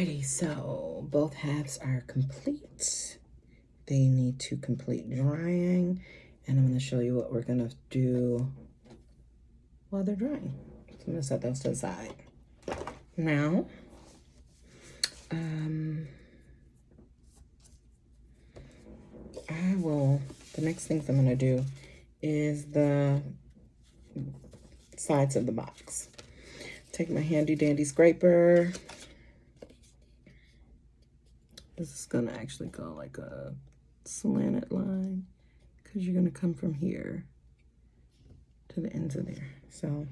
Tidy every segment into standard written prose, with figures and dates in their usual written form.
Alrighty, so both halves are complete. They need to complete drying, and I'm going to show you what we're going to do while they're drying. So I'm going to set those to the side. Now, the next things I'm going to do is the sides of the box. Take my handy dandy scraper. This is going to actually go like a slanted line because you're going to come from here to the ends of there. So,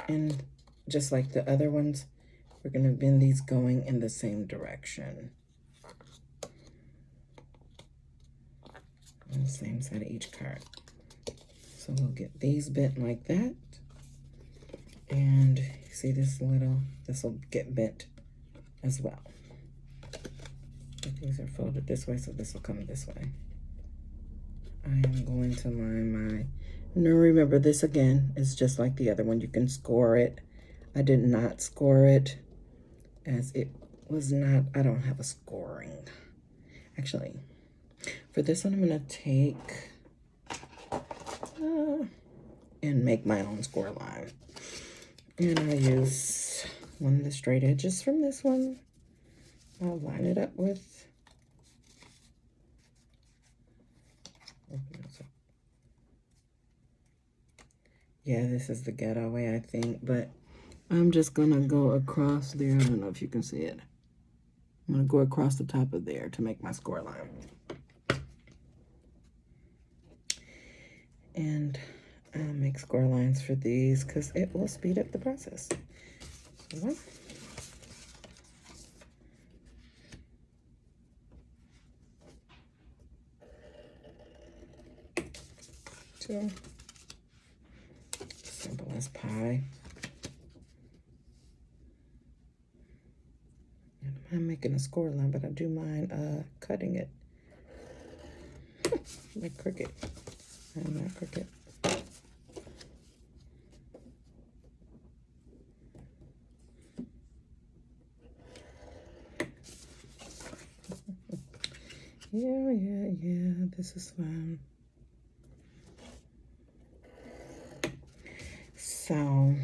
and just like the other ones, we're going to bend these going in the same direction. On the same side of each card. So we'll get these bent like that. And see this will get bent as well. But these are folded this way, so this will come this way. I am going to line my, now remember this again is just like the other one. You can score it. I did not score it as it was not, I don't have a scoring. Actually, for this one, I'm going to take and make my own score line. And I'll use one of the straight edges from this one. I'll line it up with, yeah, this is the ghetto way, I think, but I'm just going to go across there. I don't know if you can see it. I'm going to go across the top of there to make my score line. And I'll make score lines for these because it will speed up the process. So, 1, 2, simple as pie. And I'm making a score line, but I do mind cutting it like Cricut. I'm not Cricut. Yeah, this is fun. So,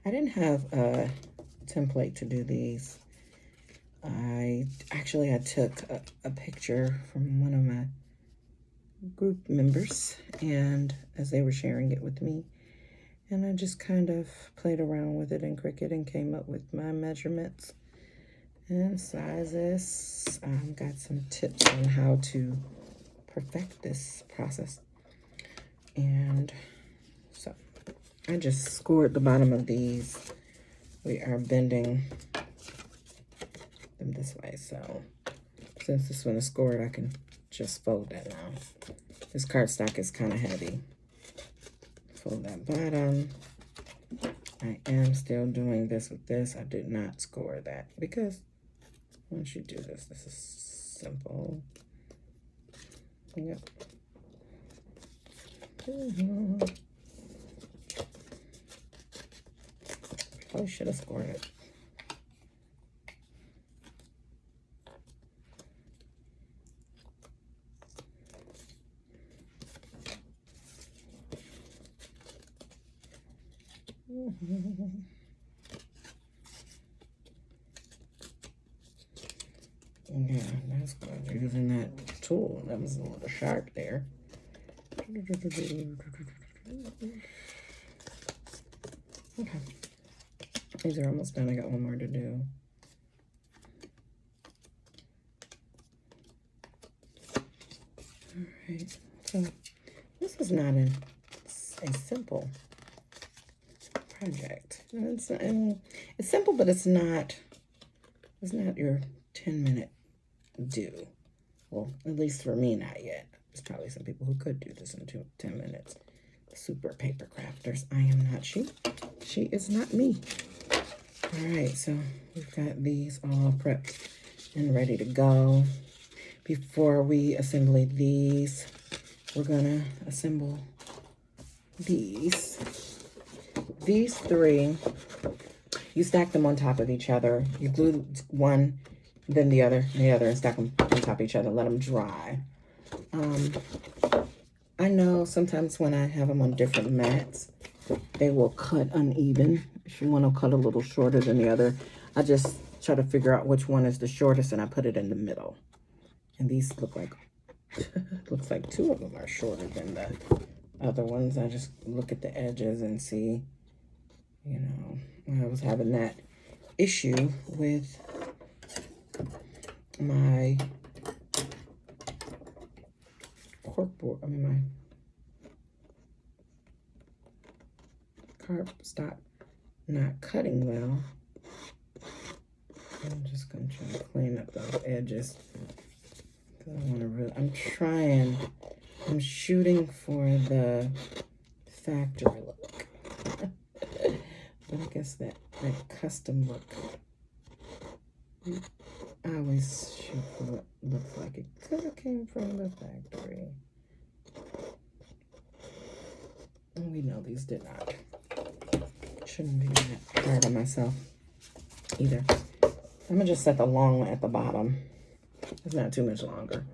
I didn't have a template to do these. I took a picture from one of my group members, and as they were sharing it with me, and I just kind of played around with it in Cricut and came up with my measurements and sizes. Got some tips on how to perfect this process. And so I just scored the bottom of these. We are bending them this way. So since this one is scored, I can just fold that now. This cardstock is kind of heavy. Fold that bottom. I am still doing this with this. I did not score that because once you do this, this is simple. Yep. Probably should have scored it. Yeah, that's good. Using that tool, that was a little sharp there. Okay, these are almost done. I got one more to do. All right, so this is not a simple project. It's simple, but it's not your 10-minute do. Well, at least for me, not yet. There's probably some people who could do this in 10 minutes. Super paper crafters. I am not she. She is not me. All right, so we've got these all prepped and ready to go. Before we assemble these, we're gonna assemble these. These three you stack them on top of each other. You glue one, then the other, and stack them on top of each other. Let them dry. I know sometimes when I have them on different mats, they will cut uneven. If you want to cut a little shorter than the other, I just try to figure out which one is the shortest, and I put it in the middle. And these look like, looks like two of them are shorter than the other ones. I just look at the edges and see, you know, I was having that issue with my corkboard, I mean my cardstock not cutting well. I'm just gonna try to clean up those edges. I want to really, I'm shooting for the factory look. But I guess that custom look, I always shoot for what looks like it could have came from the factory. And we know these did not. Shouldn't be that hard on myself either. I'm gonna just set the long one at the bottom. It's not too much longer,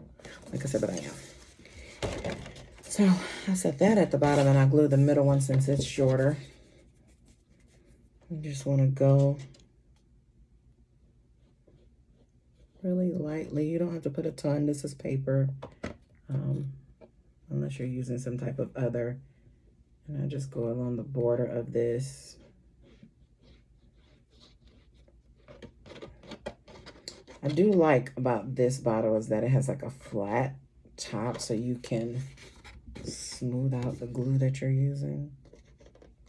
like I said, but I am. So I set that at the bottom, and I glue the middle one since it's shorter. You just want to go really lightly. You don't have to put a ton. This is paper, unless you're using some type of other. And I just go along the border of this. I do like about this bottle is that it has like a flat top, so you can smooth out the glue that you're using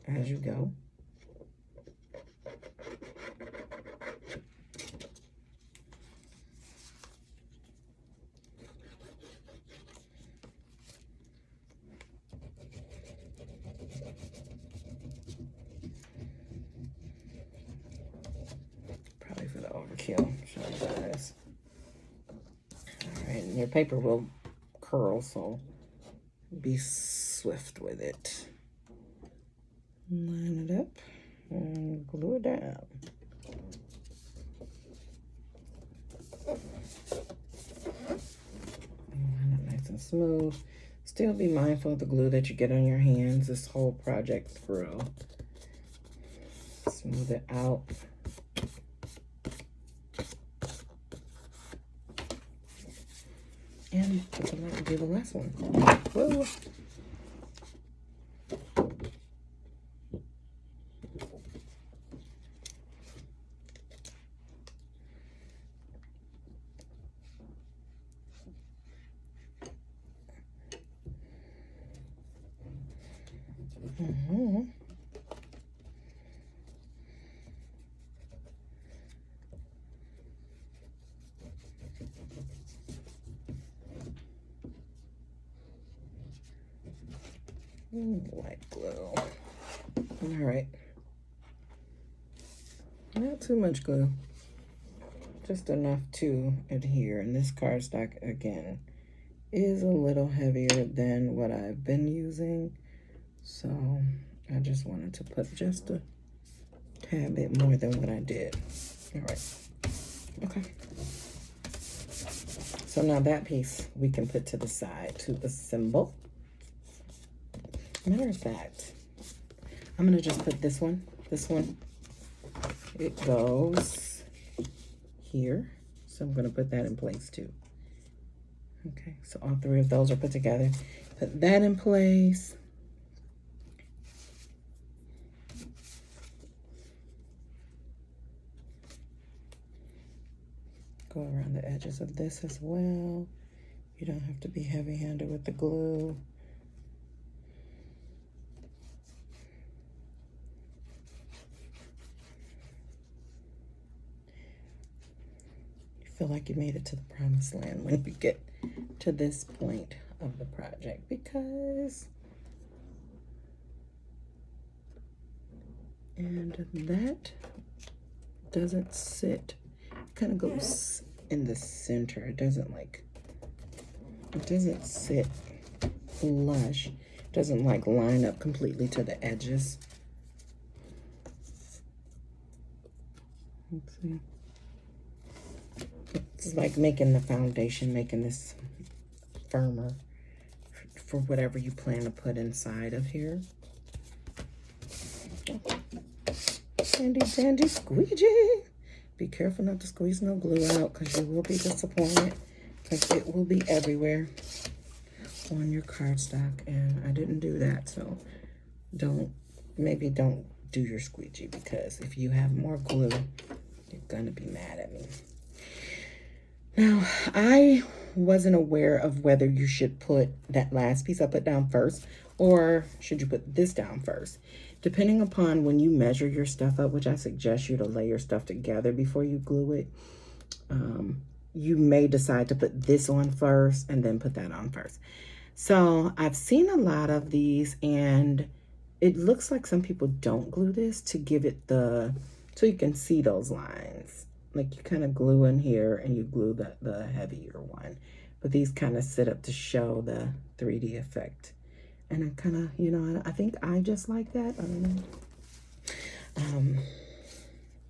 as you go. Probably for the overkill. Show you guys. All right, and your paper will curl, so be swift with it. Line it up and glue it down. Line it nice and smooth. Still be mindful of the glue that you get on your hands this whole project through. Smooth it out. And do the last one. Whoa. White glue. All right. Not too much glue. Just enough to adhere. And this cardstock, again, is a little heavier than what I've been using. So I just wanted to put just a tad bit more than what I did. All right. Okay. So now that piece we can put to the side to assemble. Matter of fact, I'm gonna just put this one, it goes here. So I'm gonna put that in place too. Okay, so all three of those are put together. Put that in place. Go around the edges of this as well. You don't have to be heavy-handed with the glue. Feel like you made it to the promised land when you get to this point of the project, because that doesn't sit, it kind of goes in the center. It doesn't sit flush. It doesn't like line up completely to the edges. Let's see. It's like making the foundation, making this firmer for whatever you plan to put inside of here. Handy dandy squeegee. Be careful not to squeeze no glue out because you will be disappointed because it will be everywhere on your cardstock, and I didn't do that, so maybe don't do your squeegee, because if you have more glue, you're gonna be mad at me. Now, I wasn't aware of whether you should put that last piece I put down first, or should you put this down first. Depending upon when you measure your stuff up, which I suggest you to lay your stuff together before you glue it, you may decide to put this on first and then put that on first. So I've seen a lot of these, and it looks like some people don't glue this to give it so you can see those lines. Like you kind of glue in here and you glue the heavier one. But these kind of sit up to show the 3D effect. And I kind of, I think I just like that. I don't know.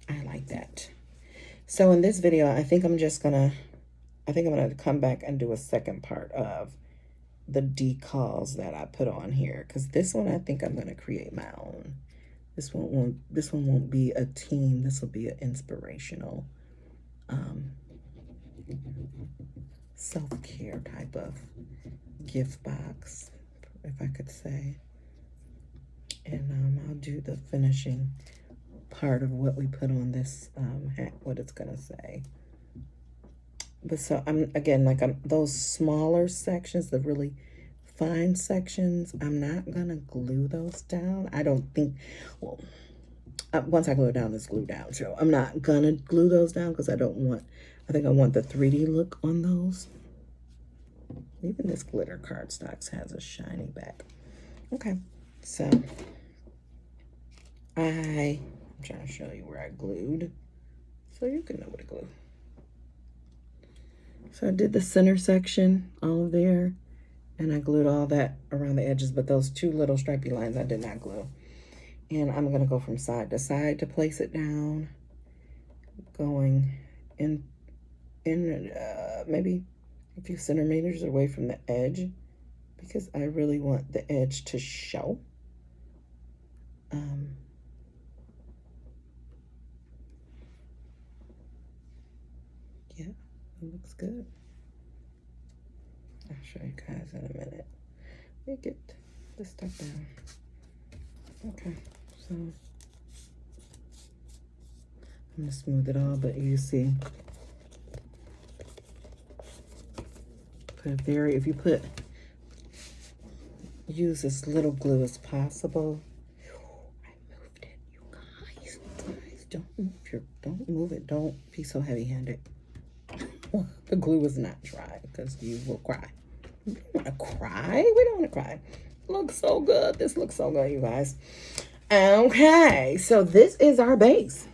I like that. So in this video, I think I'm gonna come back and do a second part of the decals that I put on here, because this one I think I'm gonna create my own. This one won't be a team. This will be an inspirational self-care type of gift box, if I could say. And I'll do the finishing part of what we put on this hat, what it's gonna say. But so those smaller sections, the really fine sections, I'm not gonna glue those down. I don't think, well, once I glue it down, it's glued down. So I'm not gonna glue those down because I think I want the 3D look on those. Even this glitter cardstock has a shiny back. Okay, so I'm trying to show you where I glued so you can know what to glue. So I did the center section all there, and I glued all that around the edges, but those two little stripy lines I did not glue. And I'm gonna go from side to side to place it down, going in maybe a few centimeters away from the edge, because I really want the edge to show. Yeah, it looks good. I'll show you guys in a minute. Let me get this stuff down. Okay, so I'm gonna smooth it all, but you see, use as little glue as possible. I moved it, you guys. Don't move it. Don't be so heavy-handed. The glue is not dry because you will cry. We don't want to cry. We don't want to cry. Looks so good. This looks so good, you guys. Okay, so this is our base.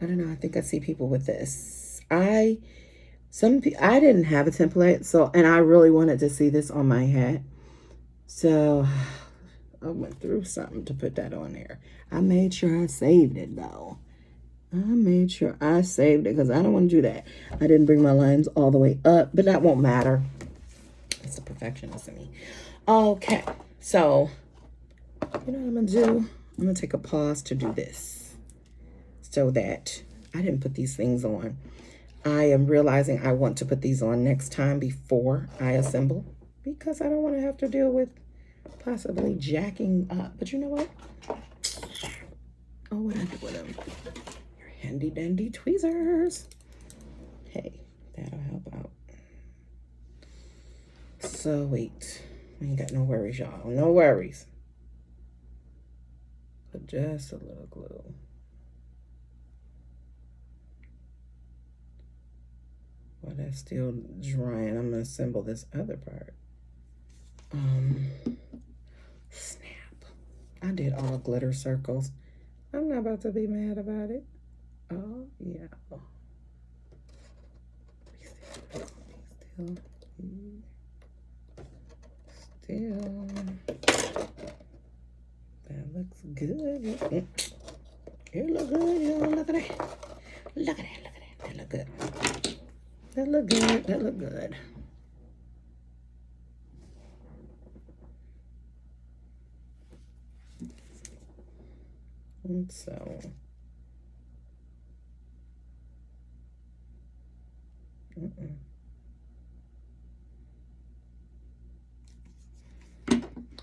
I don't know. I think I see people with this. I didn't have a template, and I really wanted to see this on my hat. So I went through something to put that on there. I made sure I saved it, though. I made sure I saved it because I don't want to do that. I didn't bring my lines all the way up, but that won't matter. It's the perfectionist in me. Okay, so you know what I'm going to do? I'm going to take a pause to do this so that I didn't put these things on. I am realizing I want to put these on next time before I assemble, because I don't want to have to deal with possibly jacking up. But you know what? Oh, what I do with them? Your handy dandy tweezers. Hey, that'll help out. So wait, I ain't got no worries, y'all. No worries. But just a little glue. While that's still drying, I'm gonna assemble this other part. Snap. I did all glitter circles. I'm not about to be mad about it. Oh, yeah. Still. That looks good. It look good, y'all. Look at that. Look at that. Look at that. That look good. That look good. That look good. And so,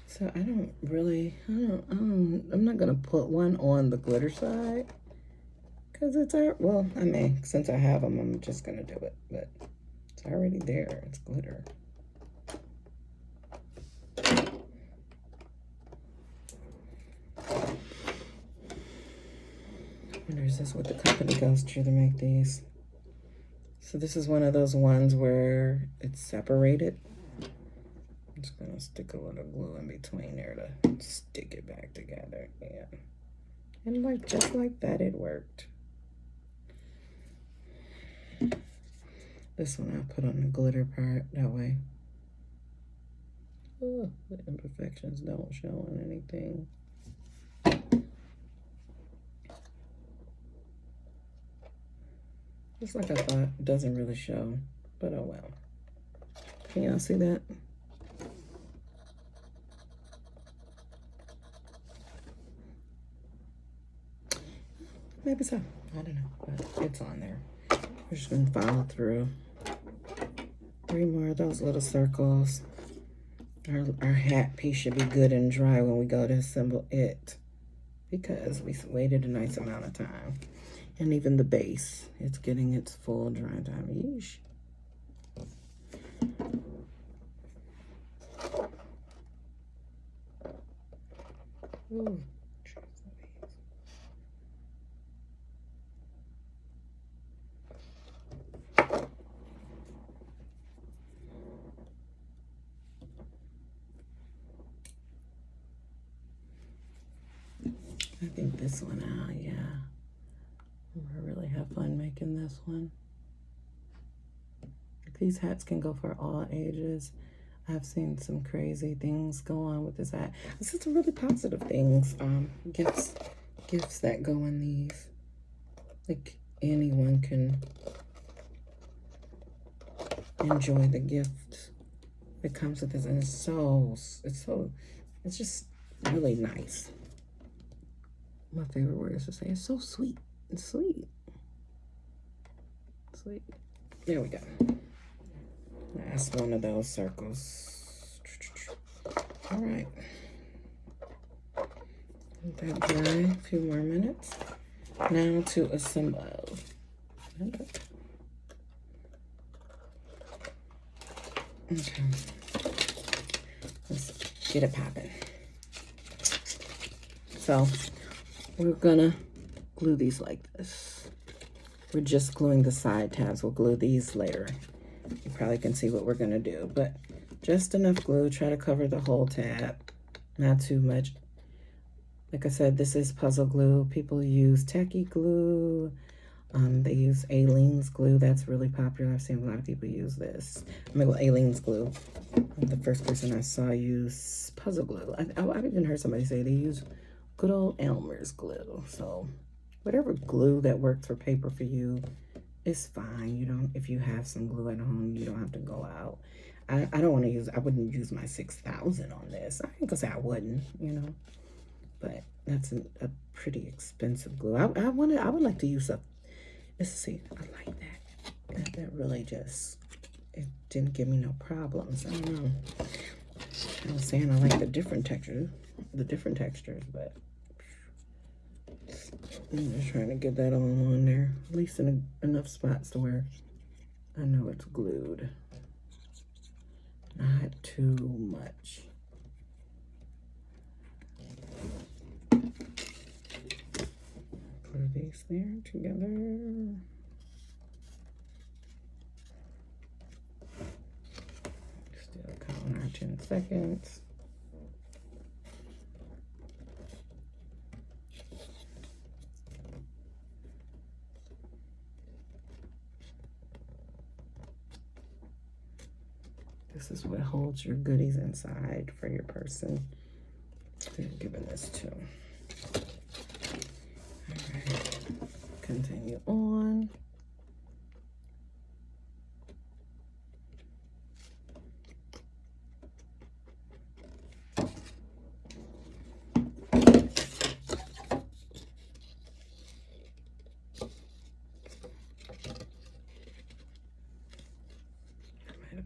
so I'm not gonna put one on the glitter side because it's well, I mean, since I have them, I'm just gonna do it, but it's already there. It's glitter. I wonder, is this what the company goes to make these? So this is one of those ones where it's separated. I'm just gonna stick a little glue in between there to stick it back together. Yeah. And like just like that, it worked. This one I'll put on the glitter part, that way. Oh, the imperfections don't show on anything. Just like I thought, it doesn't really show, but oh well. Can y'all see that? Maybe so, I don't know, but it's on there. We're just gonna follow through. 3 more of those little circles. Our hat piece should be good and dry when we go to assemble it because we waited a nice amount of time. And even the base, it's getting its full dry time. Yeesh. Ooh. I think this one out, yeah. I really have fun making this one. These hats can go for all ages. I've seen some crazy things go on with this hat. This is some really positive things. Gifts that go in these. Like anyone can enjoy the gift that comes with this, and it's just really nice. My favorite word is to say it's so sweet. It's sweet. Sweet. There we go. Last one of those circles. All right. Let that dry a few more minutes. Now to assemble. Okay. Let's get it popping. So we're gonna glue these like this. We're just gluing the side tabs. We'll glue these later. You probably can see what we're gonna do, but just enough glue. Try to cover the whole tab, not too much. Like I said, this is puzzle glue. People use tacky glue. They use Aleene's glue. That's really popular. I've seen a lot of people use this. I mean, well, Aleene's glue. I'm the first person I saw use puzzle glue. I've even heard somebody say they use good old Elmer's glue. So whatever glue that works for paper for you is fine. You don't, if you have some glue at home, you don't have to go out. I wouldn't use my 6,000 on this. I ain't gonna say I wouldn't, you know, but that's a pretty expensive glue. I would like to use let's see, I like that. That really just, it didn't give me no problems. I don't know. I was saying I like the different textures, but I'm just trying to get that all on there, at least in enough spots to where I know it's glued. Not too much. Glue these there together. Still counting our 10 seconds. This is what holds your goodies inside for your person you're giving this to. All right. you on.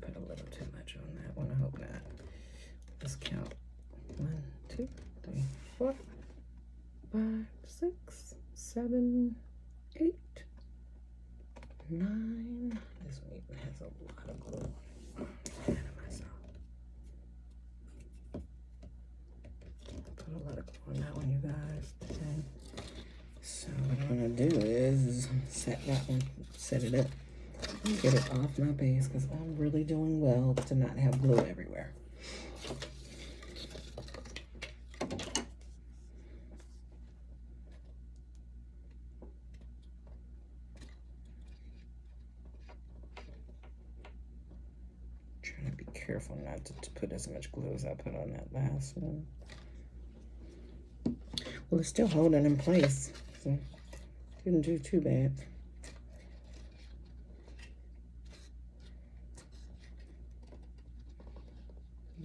Put a little too much on that one. I hope not. Let's count. 1, 2, 3, 4, 5, 6, 7, 8, 9. This one even has a lot of glue on it. Ahead of myself. Put a lot of glue on that one, you guys. 10. So what I'm gonna do is set that one, set it up. Get it off my base because I'm really doing well to not have glue everywhere. Trying to be careful not to put as much glue as I put on that last one. Well, it's still holding in place, so didn't do too bad.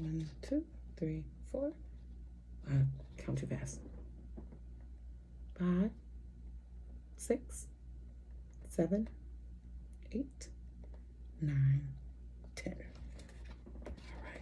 One, 2, 3, 4. Count too fast. 5, 6, 7, 8, 9, 10. All right.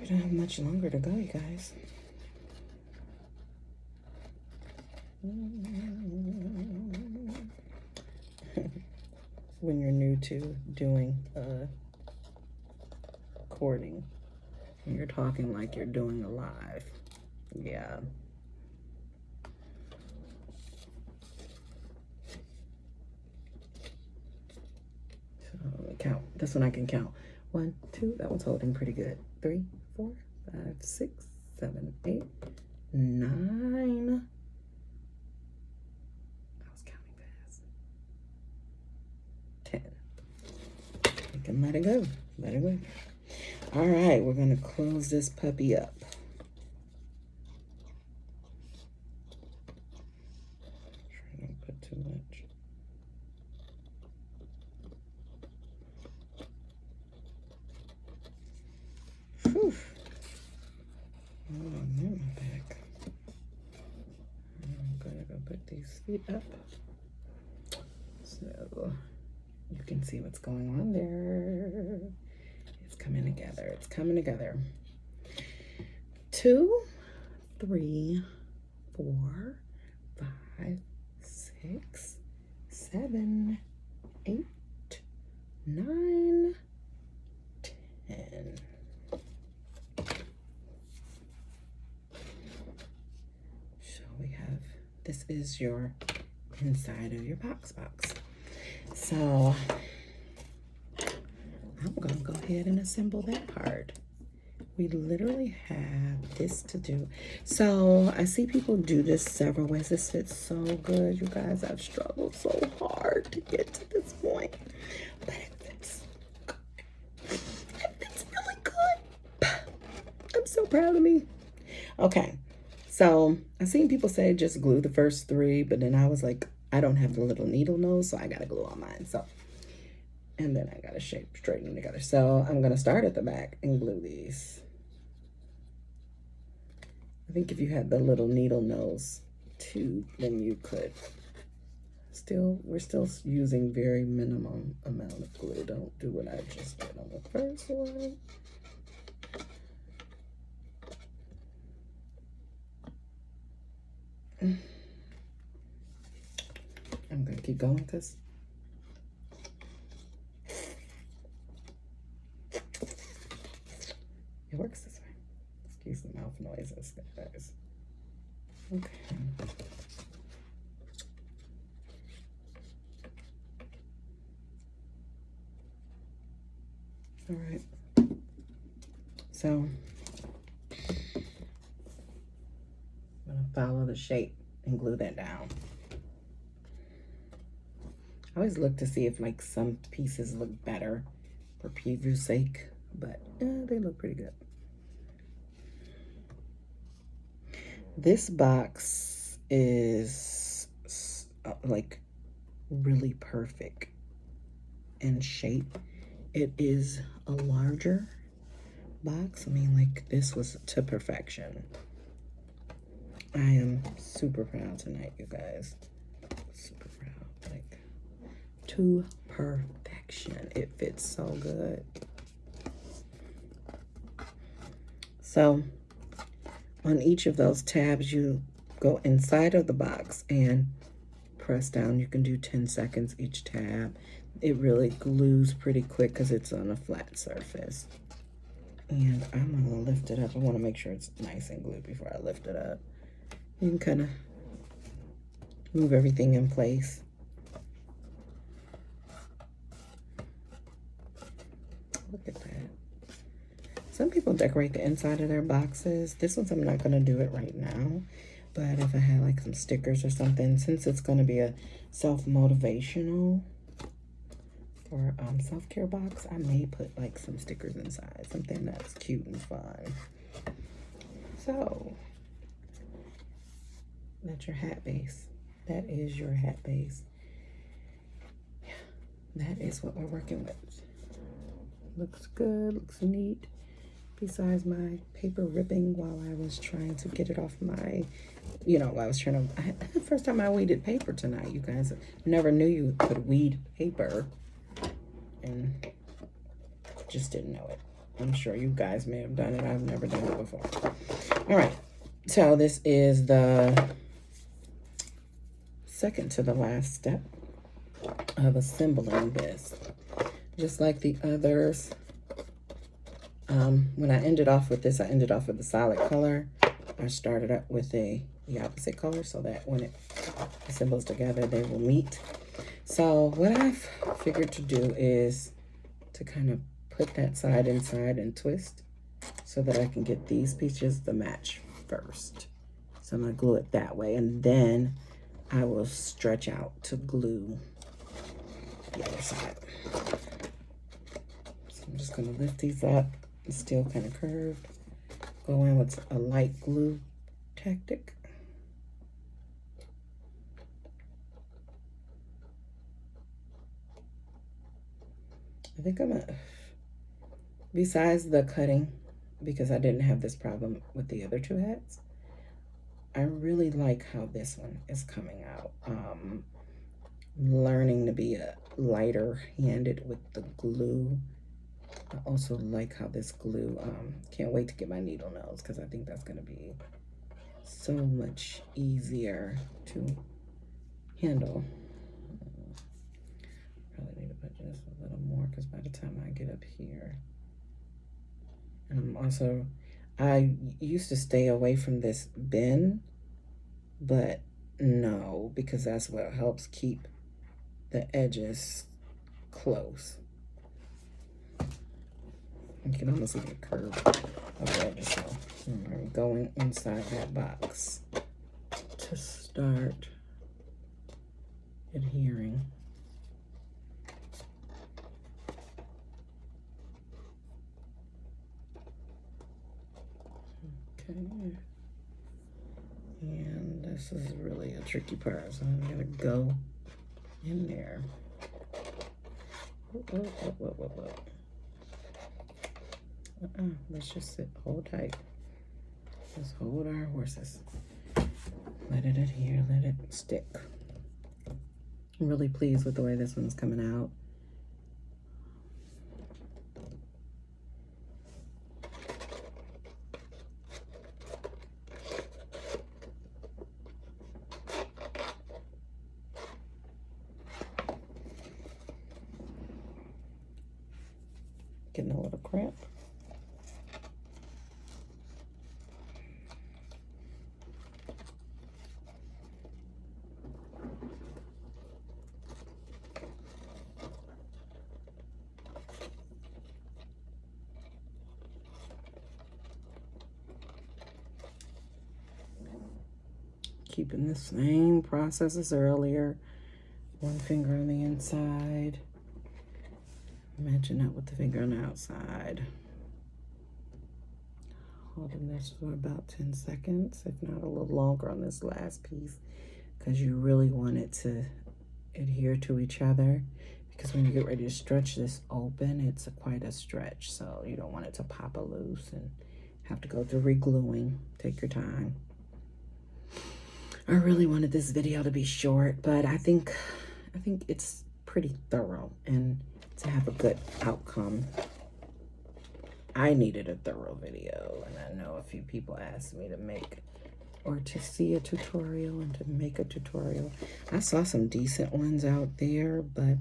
We don't have much longer to go, you guys. When you're new to doing recording, and you're talking like you're doing a live. Yeah. So let me count. This one I can count. 1, 2. That one's holding pretty good. 3, 4, 5, 6, 7, 8, 9. I was counting fast. 10. You can let it go. Let it go. All right, we're gonna close this puppy up. Try not to put too much. Whew. Oh, my back. I'm gonna go put these feet up so you can see what's going on there. It's coming together. It's coming together. 2, 3, 4, 5, 6, 7, 8, 9, 10. So we have, this is your inside of your box. So I'm gonna go ahead and assemble that part. We literally have this to do. So I see people do this several ways. This fits so good, you guys. I've struggled so hard to get to this point, but it fits good. It fits really good. I'm so proud of me. Okay, so I've seen people say just glue the first 3, but then I was like, I don't have the little needle nose, so I gotta glue on mine. So, and then I gotta straighten them together. So I'm gonna start at the back and glue these. I think if you had the little needle nose too, then you could. We're still using very minimum amount of glue. Don't do what I just did on the first one. I'm gonna keep going with this. It works this way. Excuse the mouth noises, guys. Okay. All right. So I'm gonna follow the shape and glue that down. I always look to see if like some pieces look better for preview sake, but they look pretty good. This box is like really perfect in shape. It is a larger box. I mean, like, this was to perfection. I am super proud tonight, you guys. Super proud. Like, to perfection. It fits so good. So, on each of those tabs, you go inside of the box and press down. You can do 10 seconds each tab. It really glues pretty quick because it's on a flat surface. And I'm gonna lift it up. I wanna make sure it's nice and glued before I lift it up. You can kind of move everything in place. Look at that. Some people decorate the inside of their boxes. This one's, I'm not gonna do it right now. But if I had like some stickers or something, since it's gonna be a self-motivational or self-care box, I may put like some stickers inside, something that's cute and fun. So that's your hat base. That is your hat base. That is what we're working with. Looks good, looks neat. Besides my paper ripping while I was trying to get it off my, I was trying to, first time I weeded paper tonight, you guys. Never knew you could weed paper. And just didn't know it. I'm sure you guys may have done it. I've never done it before. All right. So this is the second to the last step of assembling this. Just like the others, when I ended off with this, I ended off with the solid color. I started up with the opposite color so that when it assembles together, they will meet. So what I've figured to do is to kind of put that side inside and twist so that I can get these pieces to match first. So I'm gonna glue it that way, and then I will stretch out to glue the other side. So I'm just gonna lift these up. It's still kind of curved. Go in with a light glue tactic. I think I'm gonna, besides the cutting, because I didn't have this problem with the other two hats, I really like how this one is coming out. Learning to be a lighter handed with the glue. I also like how this glue, can't wait to get my needle nails because I think that's gonna be so much easier to handle. Probably need to put just a little more because by the time I get up here, and I'm also, I used to stay away from this bin, but no, because that's what helps keep the edges close. You can almost see the curve of the edges. So I'm going inside that box to start adhering. Okay. And this is really a tricky part, so I'm gonna go in there. Whoa. Let's just sit, hold tight. Just hold our horses. Let it adhere, let it stick. I'm really pleased with the way this one's coming out. Getting a little cramp. Keeping the same process as earlier. One finger on the inside. Matching up with the finger on the outside. Holding this for about 10 seconds, if not a little longer on this last piece, because you really want it to adhere to each other. Because when you get ready to stretch this open, it's quite a stretch, so you don't want it to pop loose and have to go through re-gluing. Take your time. I really wanted this video to be short, but I think it's pretty thorough, and to have a good outcome, I needed a thorough video, and I know a few people asked me to make or to see a tutorial and to make a tutorial. I saw some decent ones out there, but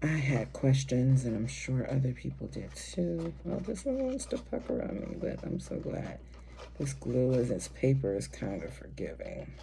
I had questions, and I'm sure other people did too. Well, this one wants to pucker on me, but I'm so glad this glue, as its paper, is kind of forgiving.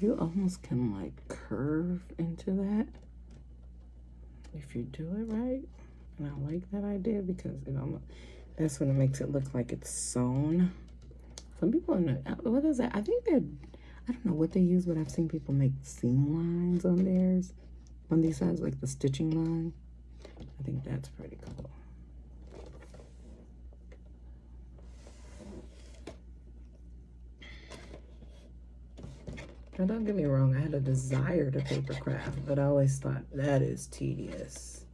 You almost can like curve into that if you do it right. And I like that idea because it almost, that's when it makes it look like it's sewn. Some people in the, what is that? I think they're, I don't know what they use, but I've seen people make seam lines on theirs, on these sides, like the stitching line. I think that's pretty cool. Now, don't get me wrong, I had a desire to paper craft, but I always thought that is tedious.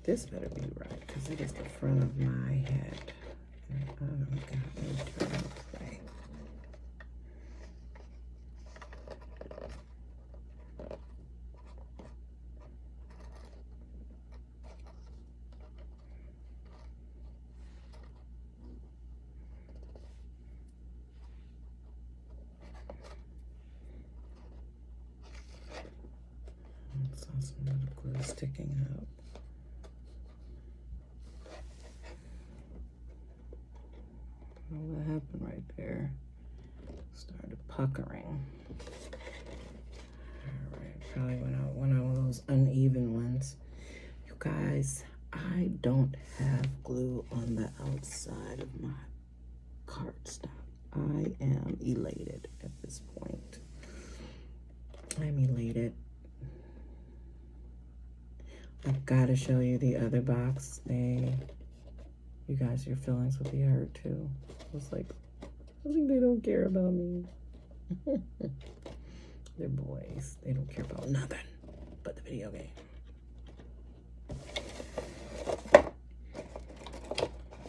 This better be right, because it is the front of my head. Oh, God, let me turn it this way. I saw some little glue sticking out. What happened right there? Started puckering. All right, probably went out one of those uneven ones. You guys, I don't have glue on the outside of my cardstock. I am elated at this point. I'm elated. I've got to show you the other box. You guys, your feelings would be hurt too. It's like, I think they don't care about me. They're boys. They don't care about nothing but the video game.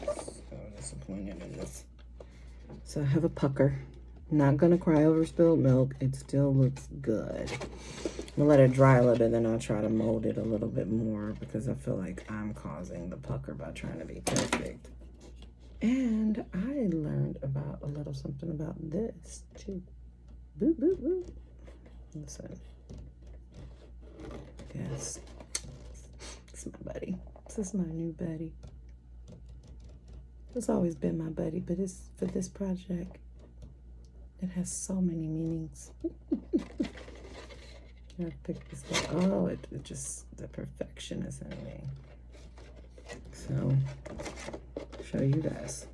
So disappointed in this. So I have a pucker. Not gonna cry over spilled milk. It still looks good. I'm gonna let it dry a little bit, then I'll try to mold it a little bit more because I feel like I'm causing the pucker by trying to be perfect. And I learned about a little something about this too. Boop, boop, boop. Listen. Yes. It's my buddy. This is my new buddy. It's always been my buddy, but it's for this project. It has so many meanings. I picked this up. Oh, it just, the perfectionist in me. So, show you guys.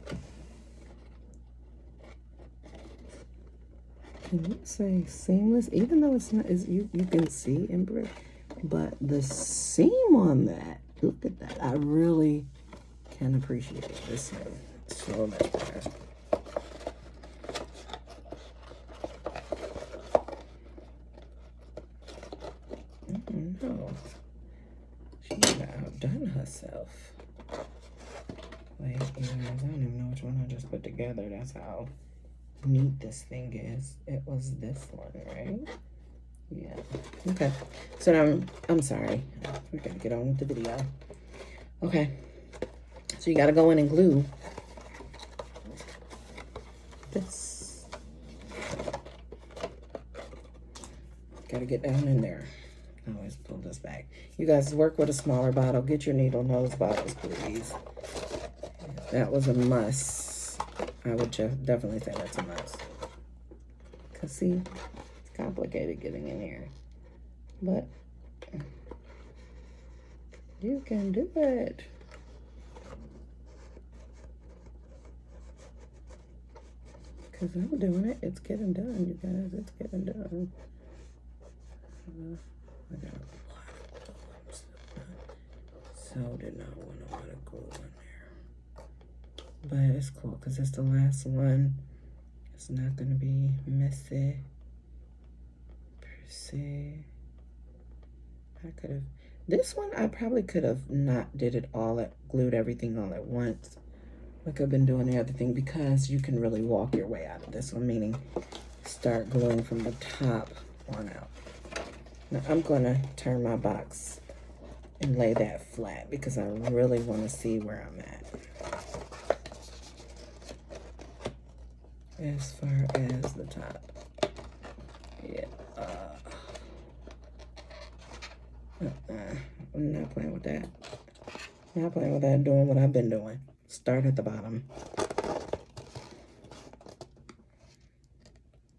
Can you say seamless? Even though it's not, you can see embroidery, but the seam on that, look at that. I really can appreciate this one so much better. No, she outdone herself. Wait, you guys, I don't even know which one I just put together. That's how neat this thing is. It was this one, right? Yeah. Okay. So now I'm sorry. We gotta get on with the video. Okay. So you gotta go in and glue this. Gotta get down in there. I always pull this back. You guys work with a smaller bottle. Get your needle nose bottles, please. That was a must. I would definitely say that's a must. Because, see, it's complicated getting in here. But you can do it. Because I'm doing it. It's getting done, you guys. It's getting done. I got a lot of so did not want a lot of glue in there. But it's cool because it's the last one. It's not going to be messy per se. I could have, this one I probably could have not did it all glued everything all at once. Like I've been doing the other thing, because you can really walk your way out of this one, meaning start gluing from the top on out. Now I'm gonna turn my box and lay that flat because I really want to see where I'm at. As far as the top. Yeah. I'm not playing with that. Not playing with that, doing what I've been doing. Start at the bottom.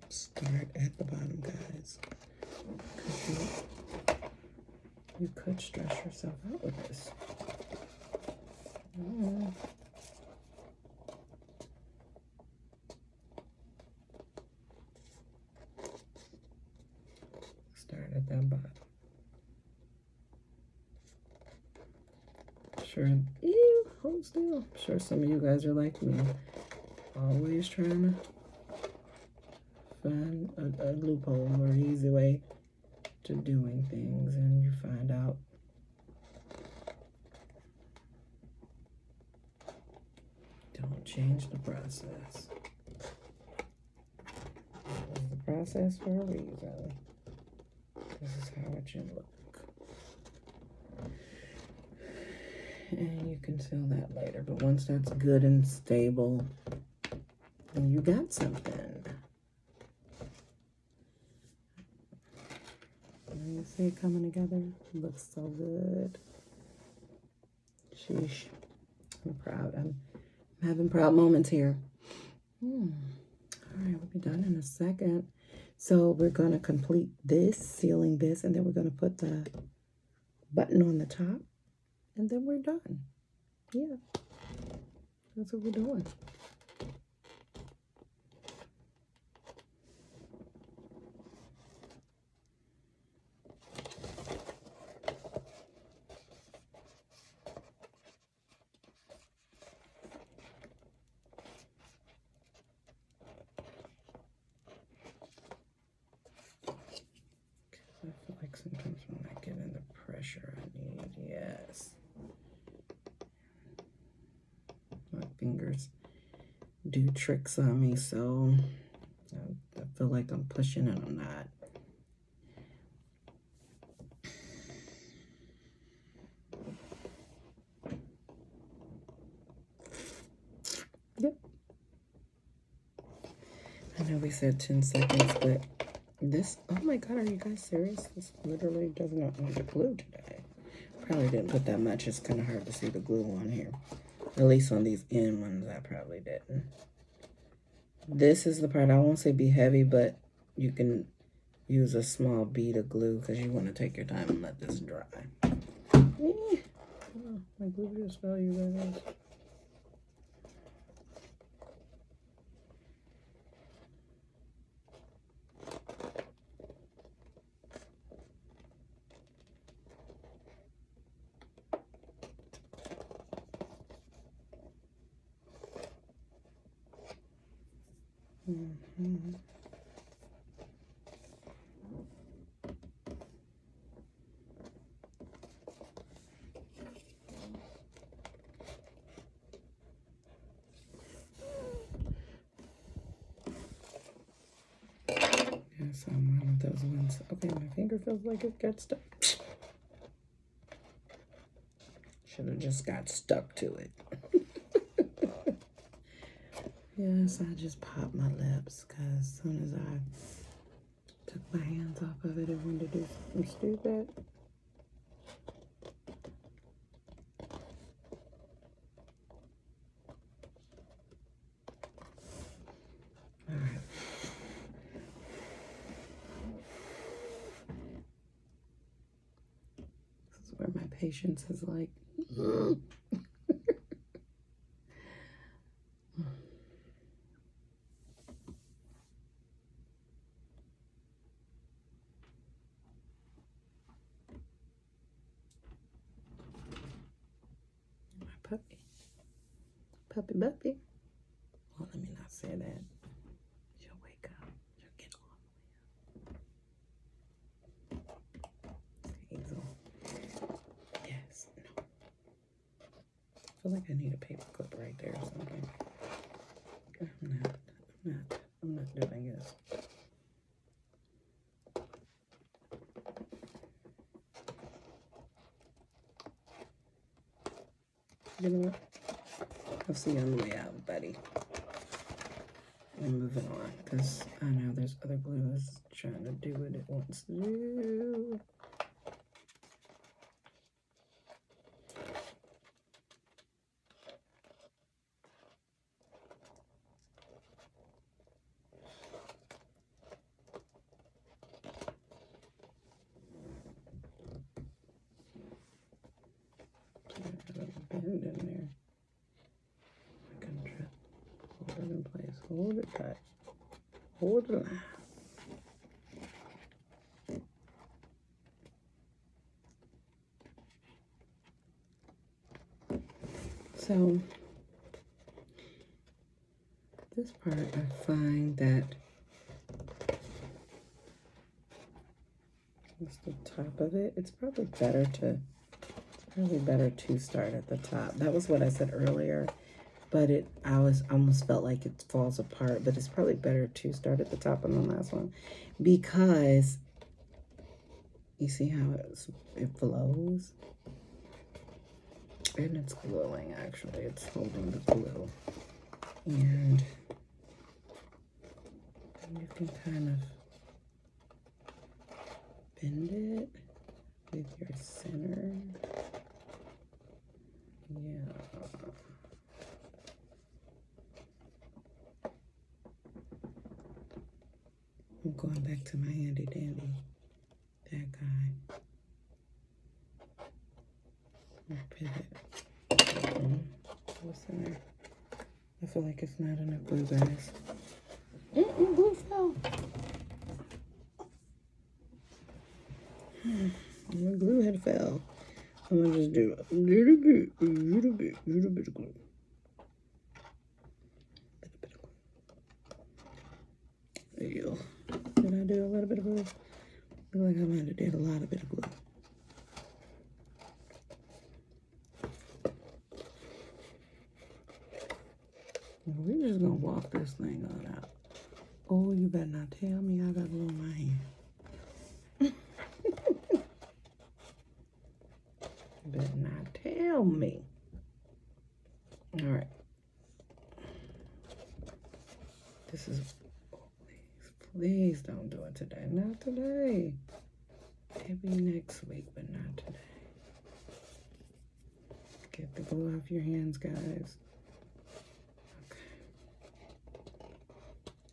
Start at the bottom, guys. You could stress yourself out with this. Start at that bottom. Sure, hold still. I'm sure some of you guys are like me, always trying to find a loophole or easy way to doing things, and you find out don't change the process. It was the process for a reason. This is how it should look. And you can fill that later, but once that's good and stable, then you got something. You see it coming together? It looks so good. Sheesh. I'm proud. I'm having proud moments here. All right, we'll be done in a second. So we're going to complete this, sealing this, and then we're going to put the button on the top, and then we're done. Yeah, that's what we're doing. I feel like sometimes when I get in the pressure I need, yes. My fingers do tricks on me, so I feel like I'm pushing and I'm not. Yep. I know we said 10 seconds, but this, oh my God, are you guys serious? This literally does not want to glue today. Probably didn't put that much. It's kind of hard to see the glue on here. At least on these end ones, I probably didn't. This is the part, I won't say be heavy, but you can use a small bead of glue because you want to take your time and let this dry. Oh, my glue just fell, you guys. Yes, I'm one of those ones. Okay, my finger feels like it got stuck. Should have just got stuck to it. Yes, I just popped my lips because as soon as I Took my hands off of it and wanted to do something stupid. Alright. This is where my patience is like, puppy. Puppy. Well, let me not say that. She'll wake up. She'll get on. Hazel. Yes. No. I feel like I need a paper clip right there or something. I'm not doing this. You know what? I'll see you on the way out, buddy. I'm moving on because I know there's other glue is trying to do what it wants to do. Bend in there. I can trip. Hold it in place. Hold it tight. Hold the line. So this part I find that it's the top of it. It's probably better to start at the top. That was what I said earlier, but I almost felt like it falls apart, but it's probably better to start at the top on the last one because you see how it flows? And it's gluing, actually. It's holding the glue. And you can kind of bend it with your center. Yeah. I'm going back to my handy dandy. That guy. Pivot. What's in there? I feel like it's not enough glue, guys. Glue fell. My glue had fell. I'm gonna just do a little bit of glue. Little bit of glue. There you go. Did I do a little bit of glue? Look like I might have did a lot of bit of glue. We're just gonna walk this thing on out. Oh, you better not tell me I got glue in my hand. You better not tell me. All right. This is, please don't do it today. Not today. Maybe next week, but not today. Get the glue off your hands, guys.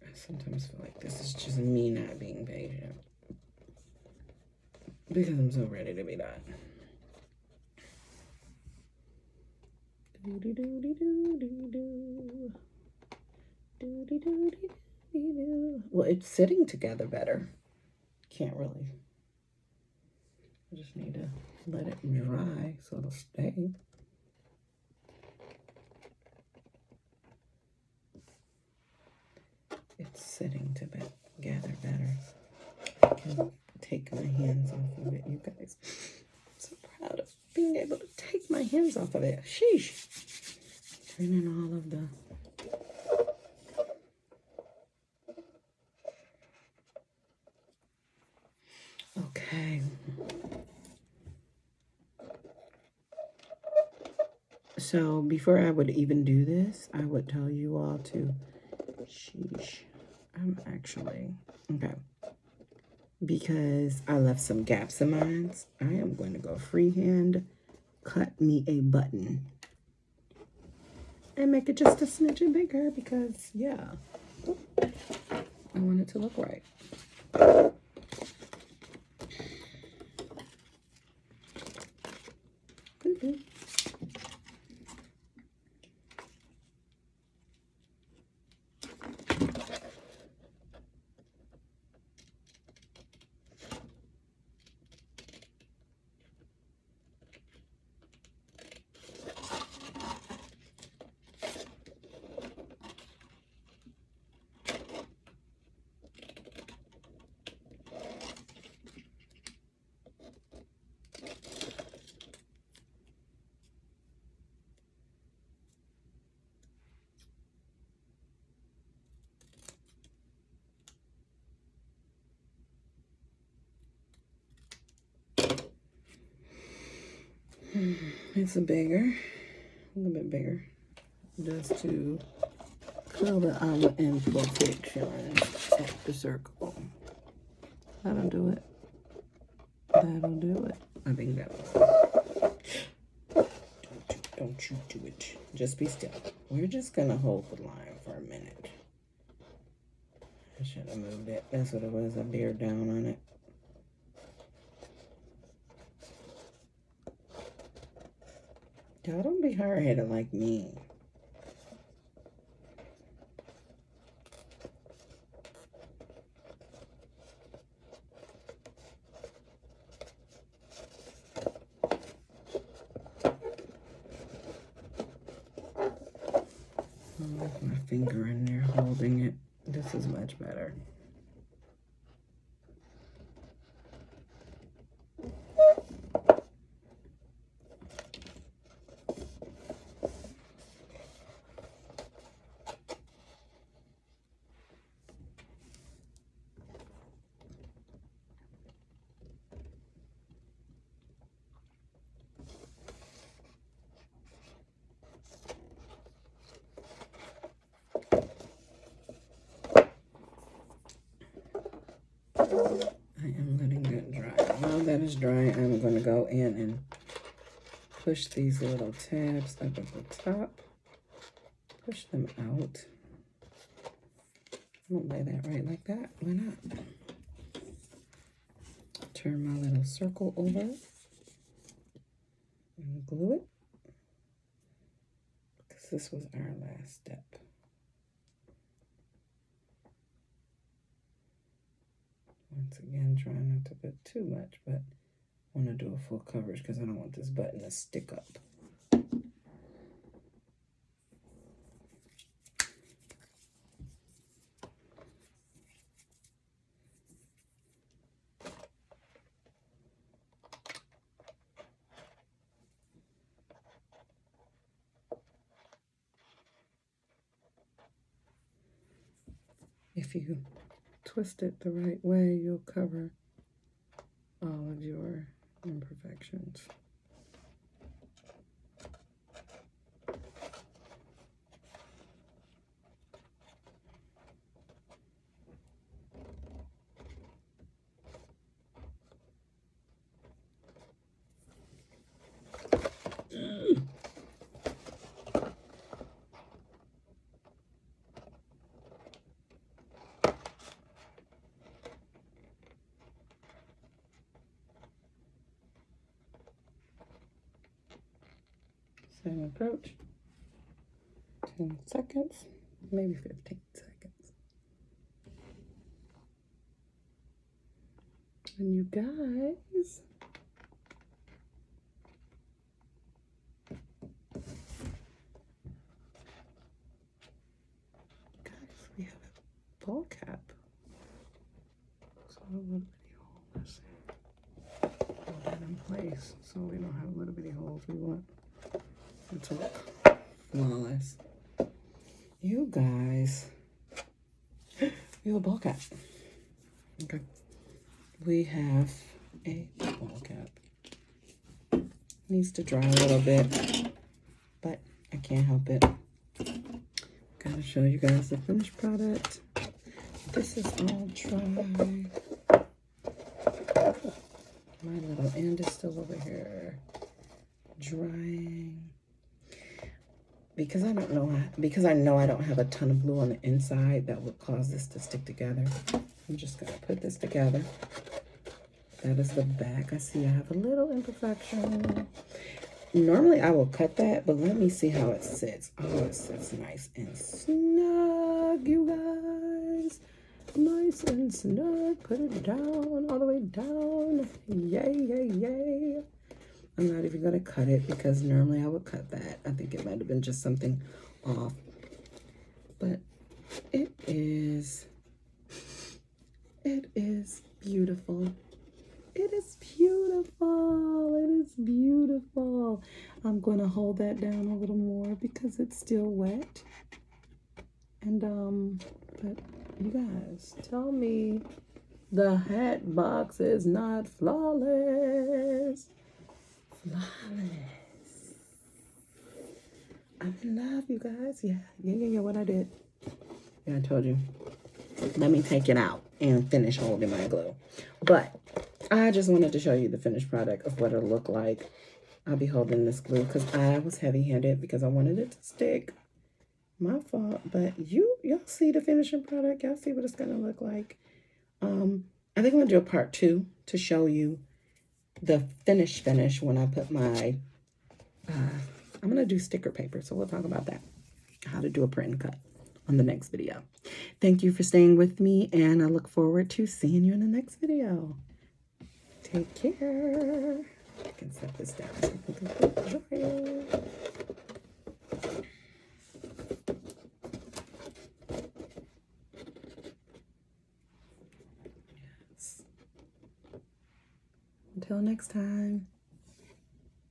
I sometimes feel like this is just me not being patient because I'm so ready to be done. Well, it's sitting together better. Can't really. I just need to let it dry so it'll stay. It's sitting together better. I can take my hands off of it, you guys. I'm so proud of being able to take my hands off of it. Sheesh. Turning all of the... Okay. So before I would even do this, I would tell you all to... Sheesh. I'm actually... Okay. because I left some gaps in mine, I am going to go freehand cut me a button and make it just a smidgen bigger because, yeah, I want it to look right. Boo-boo. It's a little bit bigger, just to curl the eye in perfection at the circle. That'll do it. That'll do it. I think that'll. Don't you do it. Just be still. We're just gonna hold the line for a minute. I should have moved it. That's what it was. I beard down on it. Y'all don't be hard-headed like me. With my finger in there holding it. This is much better. I am letting that dry. While that is dry, I'm going to go in and push these little tabs up at the top. Push them out. I don't lay that right like that. Why not? Turn my little circle over and glue it. Because this was our last step. Once again, trying not to put too much, but I want to do a full coverage because I don't want this button to stick up. If you twist it the right way, you'll cover all of your imperfections. Same approach. 10 seconds, maybe 15 seconds. And you guys, we have a ball cap. So a little bitty hole. Let's see. Hold that in place so we don't have little bitty holes. We want it to look flawless. You guys, we have a ball cap. Okay. We have a ball cap. Needs to dry a little bit, but I can't help it. Gotta show you guys the finished product. This is all dry. My little end is still over here drying. Because I know I don't have a ton of glue on the inside that would cause this to stick together. I'm just gonna put this together. That is the back. I see I have a little imperfection. Normally I will cut that, but let me see how it sits. Oh, it sits nice and snug, you guys. Nice and snug. Put it down, all the way down. Yay, yay, yay. I'm not even gonna cut it because normally I would cut that. I think it might have been just something off. But it is beautiful. It is beautiful. It is beautiful. I'm gonna hold that down a little more because it's still wet. And but you guys, tell me the hat box is not flawless. Flawless. I'm in love, you guys. Yeah, what I did. Yeah, I told you. Let me take it out and finish holding my glue. But I just wanted to show you the finished product of what it'll look like. I'll be holding this glue because I was heavy-handed because I wanted it to stick. My fault. But y'all see the finishing product. Y'all see what it's going to look like. I think I'm going to do a part 2 to show you the finish when I put my... I'm going to do sticker paper, so we'll talk about that. How to do a print and cut on the next video. Thank you for staying with me, and I look forward to seeing you in the next video. Take care. I can set this down so you can put it drying. Yes. Until next time.